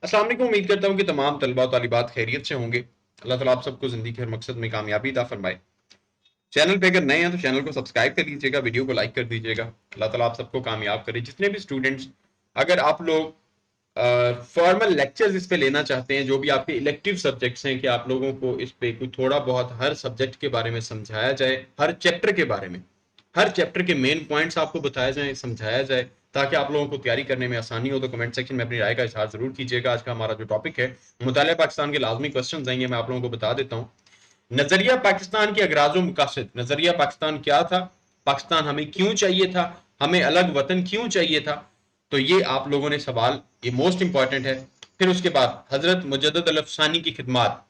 अस्सलाम वालेकुम। उम्मीद करता हूँ कि तमाम तलबा और तालिबात खैरियत से होंगे। अल्लाह ताला आप सबको ज़िंदगी के हर मकसद में कामयाबी अता फरमाए। चैनल पे अगर नए हैं तो चैनल को सब्सक्राइब कर लीजिएगा, वीडियो को लाइक कर दीजिएगा। अल्लाह ताला आप सबको कामयाब करे। जितने भी स्टूडेंट्स, अगर आप लोग फॉर्मल लेक्चर्स इस पे लेना चाहते हैं, जो भी आपके इलेक्टिव सब्जेक्ट्स हैं, कि आप लोगों को इस पे कुछ थोड़ा बहुत हर सब्जेक्ट के बारे में समझाया जाए, हर चैप्टर के बारे में, हर चैप्टर के मेन पॉइंट्स आपको बताए जाएं, समझाया जाए, ताकि आप लोगों को तैयारी करने में आसानी हो, तो कमेंट सेक्शन में अपनी राय का इजहार जरूर कीजिएगा। आज का हमारा जो टॉपिक है, मुतालिया पाकिस्तान के लाजमी क्वेश्चन आएंगे, मैं आप लोगों को बता देता हूँ। नजरिया पाकिस्तान के अगराजो मकासद। नजरिया पाकिस्तान क्या था, पाकिस्तान हमें क्यों चाहिए था, हमें अलग वतन क्यों चाहिए था, तो ये आप लोगों ने सवाल, ये मोस्ट इंपॉर्टेंट है। फिर उसके बाद हजरत मुजद्दद अल अफसानी की खिदमात।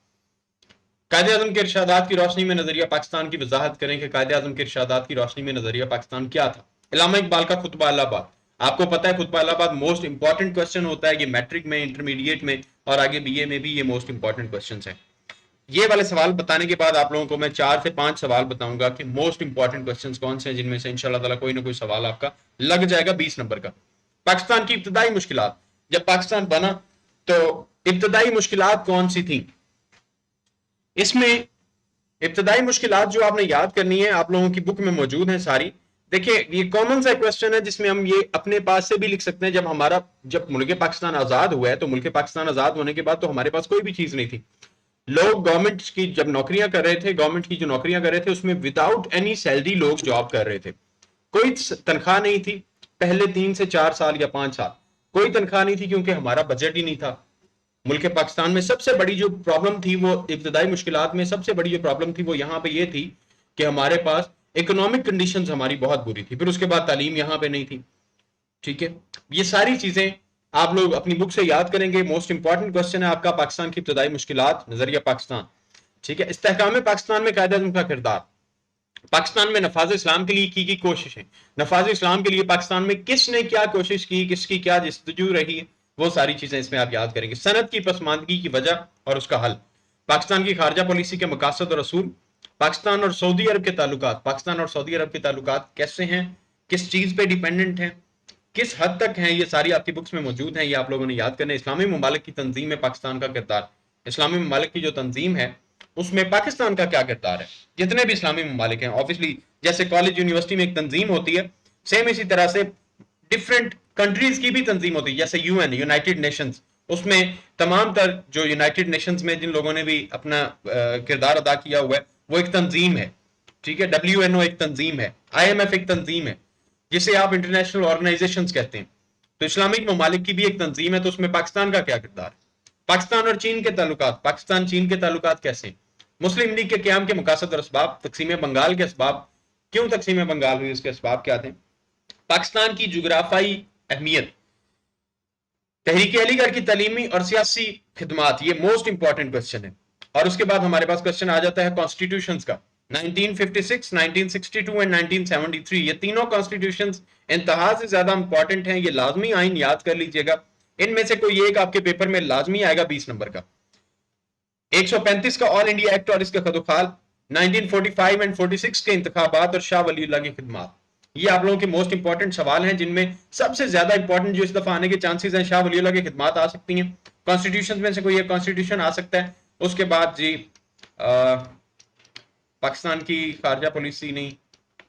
कायदे आजम के इरशादात की रोशनी में नजरिया पाकिस्तान की वजाहत करें कि कायदे आजम के इरशादात की रोशनी में नजरिया पाकिस्तान क्या था। इलामा इकबाल का खुतबा इलाहाबाद। आपको पता है खुतबा इलाहाबाद मोस्ट इंपॉर्टेंट क्वेश्चन होता है, ये मैट्रिक में, इंटरमीडिएट में और आगे बीए में भी ये मोस्ट इंपॉर्टेंट क्वेश्चन है। ये वाले सवाल बताने के बाद आप लोगों को मैं 4 से 5 सवाल बताऊंगा कि मोस्ट इंपॉर्टेंट क्वेश्चंस कौन से हैं, जिनमें से इंशाल्लाह ताला कोई ना कोई सवाल आपका लग जाएगा 20 नंबर का। पाकिस्तान की इब्तदाई मुश्किलात। जब पाकिस्तान बना तो इब्तदाई मुश्किलात कौन सी थी, इसमें इब्तदाई मुश्किलात जो आपने याद करनी है, आप लोगों की बुक में मौजूद है सारी। देखिए ये कॉमन सा क्वेश्चन है, जिसमें हम ये अपने पास से भी लिख सकते हैं। जब मुल्क पाकिस्तान आजाद हुआ है, तो मुल्क पाकिस्तान आजाद होने के बाद तो हमारे पास कोई भी चीज नहीं थी। लोग गवर्नमेंट की जब नौकरियां कर रहे थे, गवर्नमेंट की जो नौकरियां कर रहे थे, उसमें विदाउट एनी सैलरी लोग जॉब कर रहे थे। कोई तनख्वाह नहीं थी। पहले 3 से 4 साल या 5 साल कोई तनख्वाह नहीं थी, क्योंकि हमारा बजट ही नहीं था। मुल्क पाकिस्तान में सबसे बड़ी जो प्रॉब्लम थी, वो इब्तदाई मुश्किलात में सबसे बड़ी जो प्रॉब्लम थी, वो यहाँ पे ये थी कि हमारे पास इकोनॉमिक कंडीशंस हमारी बहुत बुरी थी। फिर उसके बाद तालीम यहाँ पे नहीं थी। ठीक है, ये सारी चीजें आप लोग अपनी बुक से याद करेंगे। मोस्ट इंपॉर्टेंट क्वेश्चन है आपका, पाकिस्तान की इब्तदाई मुश्किलात, नजरिया पाकिस्तान। ठीक है, इस्तेहकाम पाकिस्तान में कायदे आज़म का किरदार। पाकिस्तान में नफाज इस्लाम के लिए की कोशिशें। नफाज इस्लाम के लिए पाकिस्तान में किसने क्या कोशिश की, किसकी क्या जस्तजू रही, वो सारी चीजें इसमें आप याद करेंगे। सनद की पसमानदगी की वजह और उसका हल। पाकिस्तान की खारजा पॉलिसी के मकासद और असूल। पाकिस्तान और सऊदी अरब के ताल्लुकात। पाकिस्तान और सऊदी अरब के ताल्लुकात कैसे हैं, किस चीज पे डिपेंडेंट हैं, किस हद तक हैं, ये सारी आपकी बुक्स में मौजूद हैं, ये आप लोगों ने याद करना है। इस्लामी ममालिक की तंजीम में पाकिस्तान का किरदार। इस्लामी ममालिक की जो तंजीम है, उसमें पाकिस्तान का क्या किरदार है। जितने भी इस्लामी ममालिक हैं, ऑब्वियसली जैसे कॉलेज यूनिवर्सिटी में एक तंजीम होती है, सेम इसी तरह से डिफरेंट कंट्रीज की भी तंजीम होती है। जैसे यूएन, यूनाइटेड नेशंस, उसमें तमाम तर जो यूनाइटेड नेशंस में जिन लोगों ने भी अपना किरदार अदा किया हुआ है, वो एक तंजीम है। ठीक है, WNO एक तंजीम है, IMF एक तंजीम है, जिसे आप इंटरनेशनल ऑर्गेनाइजेशन कहते हैं। तो इस्लामिक ममालिक की भी एक तंजीम है, तो उसमें पाकिस्तान का क्या किरदार है। पाकिस्तान और चीन के ताल्लुकात। पाकिस्तान चीन के ताल्लुकात कैसे। मुस्लिम लीग के क्याम के मकासद और असबाब। तकसीम बंगाल के असबाब, क्यों तकसीम बंगाल हुई, उसके असबाब क्या थे। पाकिस्तान की जुग्राफाई अहमियत। तहरीक अलीगढ़ की तालीमी और सियासी खिदमात, ये मोस्ट इंपॉर्टेंट क्वेश्चन है। और उसके बाद हमारे पास क्वेश्चन आ जाता है कॉन्स्टिट्यूशंस का। 1956, 1962 एंड 1973, ये तीनों कॉन्स्टिट्यूशंस इंतहा से ज्यादा इंपॉर्टेंट हैं। ये लाजमी आइन याद कर लीजिएगा। इनमें से कोई एक आपके पेपर में लाजमी आएगा 20 नंबर का। 135 का ऑल इंडिया एक्ट और इसका कदुखाल। 1945 एंड 46 के इंतखाबात और शाह वलीउल्लाह की खिदमात। ये आप लोगों के मोस्ट इंपॉर्टेंट सवाल हैं, जिनमें सबसे ज्यादा इंपॉर्टेंट जो इस दफा आने के चांसेस हैं, शाह वलीउल्लाह की खिदमात आ सकती हैं। कॉन्स्टिट्यूशन में से कोई एक कॉन्स्टिट्यूशन आ सकता है। उसके बाद जी पाकिस्तान की खारजा पॉलिसी नहीं,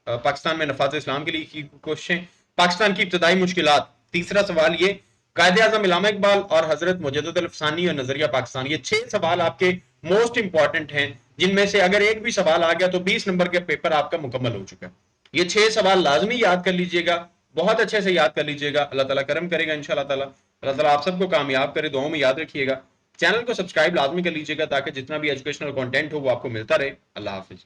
पाकिस्तान में नफाज इस्लाम के लिए की कोशिशें। पाकिस्तान की इब्तदाई मुश्किलात। तीसरा सवाल ये कायदे आजम इलामा इकबाल और हजरत मुजद्दद अल अफसानी और नजरिया पाकिस्तान। ये 6 सवाल आपके मोस्ट इंपॉर्टेंट हैं, जिनमें से अगर एक भी सवाल आ गया तो 20 नंबर के पेपर आपका मुकम्मल हो चुका है। ये 6 सवाल लाजमी याद कर लीजिएगा, बहुत अच्छे से याद कर लीजिएगा। अल्लाह ताला करम करेगा इंशाल्लाह ताला। अल्लाह ताला आप सबको कामयाब करे, दुआओं में याद रखिएगा। चैनल को सब्सक्राइब लाजमी कर लीजिएगा, ताकि जितना भी एजुकेशनल कंटेंट हो वो आपको मिलता रहे। अल्लाह हाफिज।